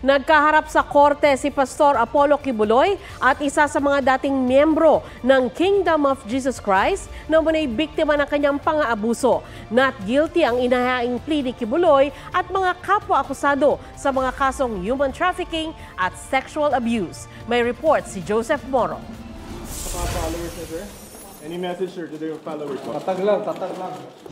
Nagkaharap sa korte si Pastor Apollo Kibuloy at isa sa mga dating miyembro ng Kingdom of Jesus Christ na muna'y biktima ng kanyang pang-aabuso. Not guilty ang inahaing plea ni Kibuloy at mga kapwa-akusado sa mga kasong human trafficking at sexual abuse. May report si Joseph Moro. Any message, sir, to their followers? Tatag lang.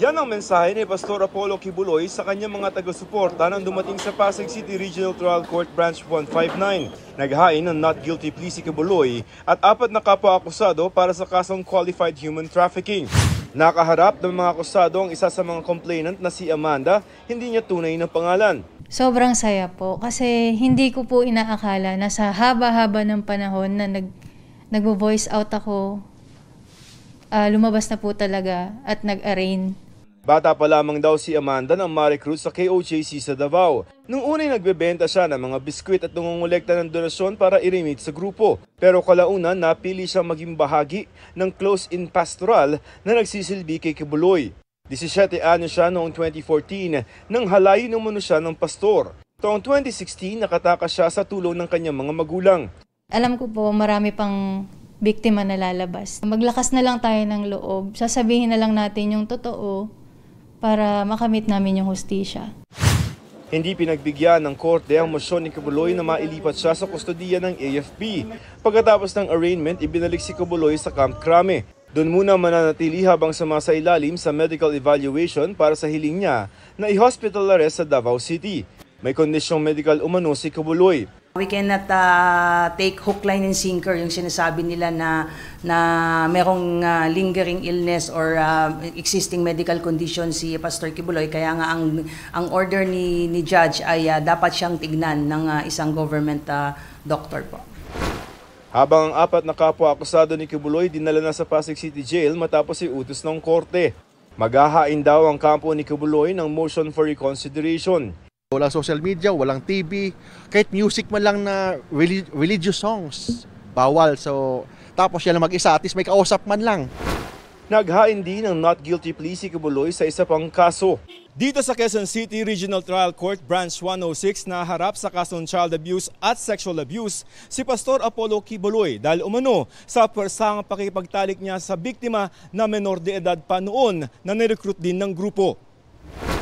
Yan ang mensahe ni Pastor Apollo Kibuloy sa kanyang mga taga-suporta nang dumating sa Pasig City Regional Trial Court Branch 159. Naghain ng not guilty plea si Kibuloy at 4 na kapwa-akusado para sa kasong qualified human trafficking. Nakaharap ng mga akusado ang isa sa mga complainant na si Amanda, hindi niya tunay na pangalan. Sobrang saya po kasi hindi ko po inaakala na sa haba-haba ng panahon na nagvo-voice out ako, lumabas na po talaga at nag-arraign. Bata pa lamang daw si Amanda nang ma-recruit sa KOJC sa Davao. Nung unay nagbebenta siya ng mga biskwit at nangongolekta ng donasyon para i-remit sa grupo. Pero kalaunan napili siyang maging bahagi ng close-in pastoral na nagsisilbi kay Kibuloy. 17 anyos siya noong 2014 nang halayin umano siya ng pastor. Taong 2016 nakatakas siya sa tulong ng kanyang mga magulang. Alam ko po marami pang biktima na lalabas. Maglakas na lang tayo ng loob. Sasabihin na lang natin yung totoo para makamit namin yung hustisya. Hindi pinagbigyan ng korte ang mosyon ni Kibuloy na mailipat siya sa kustodiya ng AFP. Pagkatapos ng arraignment, ibinalik si Kibuloy sa Camp Crame. Doon muna mananatili habang sumasailalim sa medical evaluation para sa hiling niya na i-hospital arrest sa Davao City. May kondisyong medical umano si Kibuloy. We cannot take hook, line, and sinker yung sinasabi nila na merong lingering illness or existing medical condition si Pastor Kibuloy. Kaya nga ang order ni Judge ay dapat siyang tignan ng isang government doctor po. Habang ang 4 na kapwa-akusado ni Kibuloy dinala na sa Pasig City Jail matapos iutos ng korte. Maghahain daw ang kampo ni Kibuloy ng motion for reconsideration. Walang social media, walang TV, kahit music man lang na religious songs, bawal. So, tapos yan lang mag-isa, at least may kausap man lang. Naghain din ng not guilty plea si Kibuloy sa isa pang kaso. Dito sa Quezon City Regional Trial Court Branch 106 na harap sa kasong child abuse at sexual abuse si Pastor Apollo Kibuloy dahil umano sa persang pakikipagtalik niya sa biktima na menor de edad pa noon na nirecruit din ng grupo.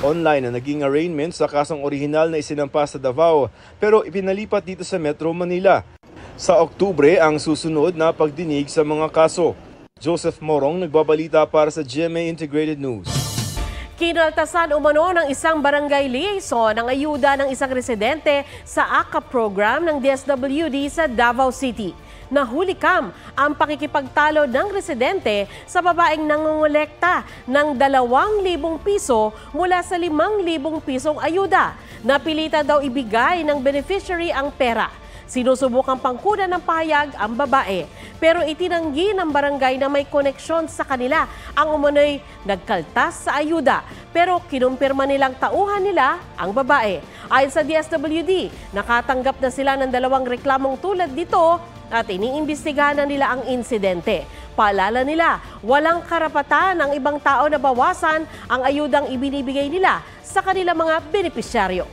Online na naging arraignment sa kasong orihinal na isinampa sa Davao pero ipinalipat dito sa Metro Manila. Sa Oktubre ang susunod na pagdinig sa mga kaso. Joseph Morong nagbabalita para sa GMA Integrated News. Kinaltasan umano ng isang barangay liaison ang ayuda ng isang residente sa AKAP program ng DSWD sa Davao City. Nahulikam ang pakikipagtalo ng residente sa babaeng nangongolekta ng 2,000 piso mula sa 5,000 pisong ayuda. Napilitan daw ibigay ng beneficiary ang pera. Sinusubukang pangkunan ng pahayag ang babae, pero itinanggi ng barangay na may koneksyon sa kanila ang umano'y nagkaltas sa ayuda. Pero kinumpirma nilang tauhan nila ang babae. Ayon sa DSWD, nakatanggap na sila ng 2 reklamong tulad dito at iniimbestigahan na nila ang insidente. Paalala nila, walang karapatan ng ibang tao na bawasan ang ayudang ibinibigay nila sa kanilang mga benepisyaryo.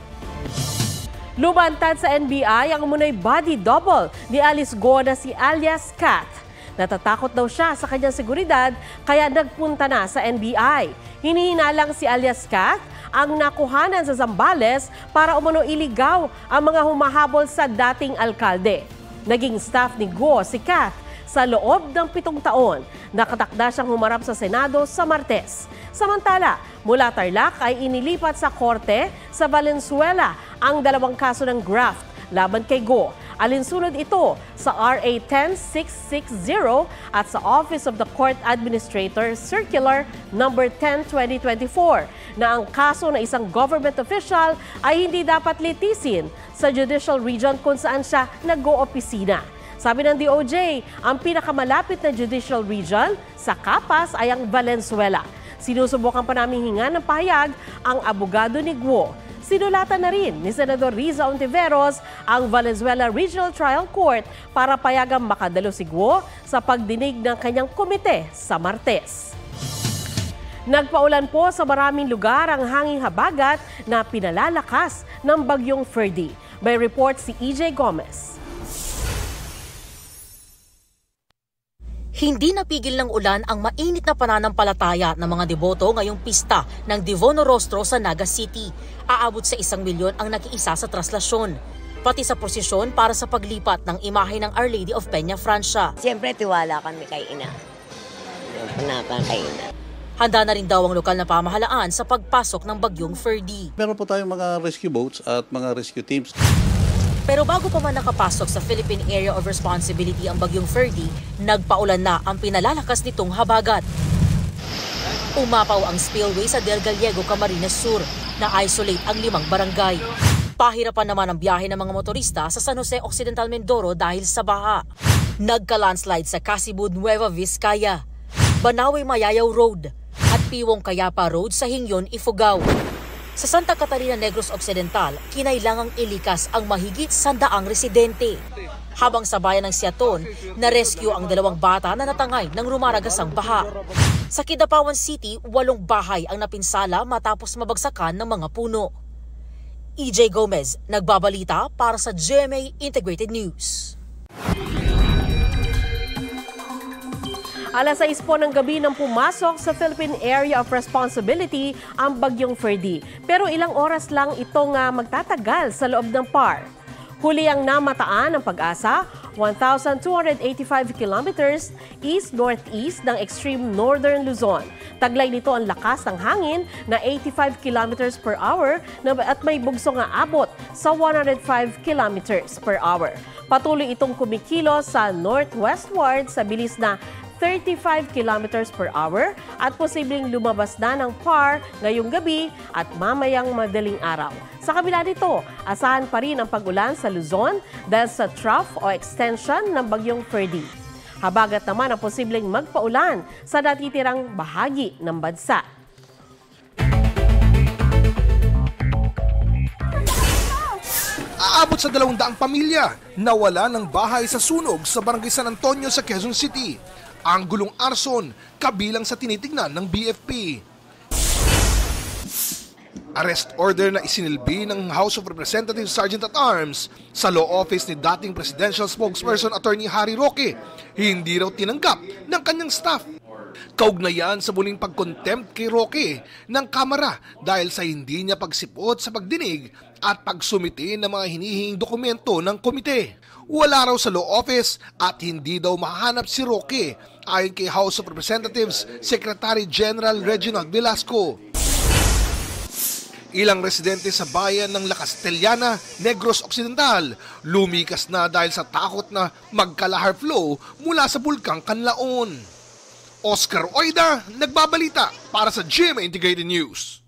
Lumantad sa NBI ang umunay body double ni Alice Go na si alias Kat. Natatakot daw siya sa kanyang seguridad kaya nagpunta na sa NBI. Hinihinalang si alias Kat ang nakuhanan sa Zambales para umano iligaw ang mga humahabol sa dating alkalde. Naging staff ni Go si Kat sa loob ng 7 taon. Nakatakda siyang humarap sa Senado sa Martes. Samantala, mula Tarlac ay inilipat sa korte sa Valenzuela ang 2 kaso ng graft laban kay Go. Alinsunod ito sa RA 10660 at sa Office of the Court Administrator Circular No. 10/2024 na ang kaso na isang government official ay hindi dapat litisin sa judicial region kung saan siya nag-o-opisina. Sabi ng DOJ, ang pinakamalapit na judicial region sa Capas ay ang Valenzuela. Sinusubukan pa namin hinga ng pahayag ang abogado ni Guo. Sinulatan na rin ni Senador Riza Ontiveros ang Valenzuela Regional Trial Court para payagang makadalo si Guo sa pagdinig ng kanyang komite sa Martes. Nagpaulan po sa maraming lugar ang hanging habagat na pinalalakas ng bagyong Ferdy. May report si EJ Gomez. Hindi napigil ng ulan ang mainit na pananampalataya ng mga deboto ngayong pista ng Divono Rostro sa Naga City. Aabot sa 1 milyon ang nakiisa sa traslasyon, pati sa prosesyon para sa paglipat ng imahe ng Our Lady of Peña Francia. Siyempre, tiwala kami kay Ina. Panapan kay Ina. Handa na rin daw ang lokal na pamahalaan sa pagpasok ng bagyong Ferdy. Meron po tayong mga rescue boats at mga rescue teams. Pero bago pa man nakapasok sa Philippine Area of Responsibility ang bagyong Ferdy, nagpaulan na ang pinalalakas nitong habagat. Umapaw ang spillway sa Del Gallego, Camarines Sur, na isolate ang 5 barangay. Pahirapan naman ang biyahe ng mga motorista sa San Jose Occidental Mindoro dahil sa baha. Nagka-landslide sa Casibud, Nueva Vizcaya, Banawe Mayayaw Road at Piwong Cayapa Road sa Hingyon, Ifugao. Sa Santa Catarina Negros Occidental, kinailangang ilikas ang mahigit 100 residente. Habang sa bayan ng Siaton, na-rescue ang 2 bata na natangay ng rumaragasang baha. Sa Kidapawan City, 8 bahay ang napinsala matapos mabagsakan ng mga puno. EJ Gomez, nagbabalita para sa GMA Integrated News. Alas 6 po ng gabi nang pumasok sa Philippine Area of Responsibility ang bagyong Ferdy. Pero ilang oras lang itong magtatagal sa loob ng PAR. Huli ang namataan ng Pag-asa, 1,285 kilometers east-northeast ng extreme northern Luzon. Taglay nito ang lakas ng hangin na 85 kilometers per hour at may bugso nga abot sa 105 kilometers per hour. Patuloy itong kumikilos sa northwestward sa bilis na 35 kilometers per hour at posibleng lumabas na ng PAR ngayong gabi at mamayang madaling araw. Sa kabila nito, asahan pa rin ang pag-ulan sa Luzon dahil sa trough o extension ng bagyong Ferdy. Habagat naman ang posibleng magpaulan sa natitirang bahagi ng bansa. Aabot sa 200 pamilya nawala ng bahay sa sunog sa Barangay San Antonio sa Quezon City. Ang gulong arson kabilang sa tinitignan ng BFP. Arrest order na isinilbi ng House of Representatives Sergeant-at-Arms sa law office ni dating presidential spokesperson Attorney Harry Roque, hindi raw tinanggap ng kanyang staff. Kaugnayan sa muling pagkontempt kay Roque ng Kamara dahil sa hindi niya pagsipot sa pagdinig at pagsumiti ng mga hinihinging dokumento ng komite. Wala raw sa law office at hindi daw mahanap si Roque ayon kay House of Representatives Secretary General Reginald Velasco. Ilang residente sa bayan ng La Castellana, Negros Occidental, lumikas na dahil sa takot na magkalahar flow mula sa Bulkang Canlaon. Oscar Oida, nagbabalita para sa GMA Integrated News.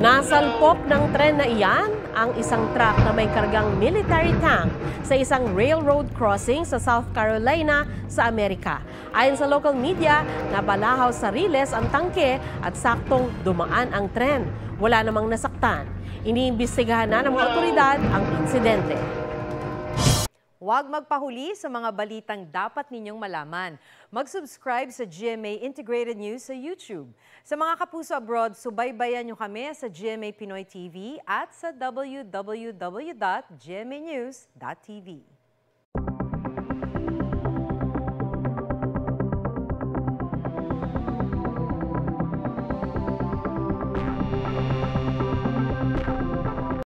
Nasalpok ng tren na iyan ang isang truck na may kargang military tank sa isang railroad crossing sa South Carolina sa Amerika. Ayon sa local media, nabalahaw sa riles ang tangke at saktong dumaan ang tren. Wala namang nasaktan. Iniimbestigahan na ng mga otoridad ang insidente. Huwag magpahuli sa mga balitang dapat ninyong malaman. Mag-subscribe sa GMA Integrated News sa YouTube. Sa mga kapuso abroad, subaybayan nyo kami sa GMA Pinoy TV at sa www.gmanews.tv.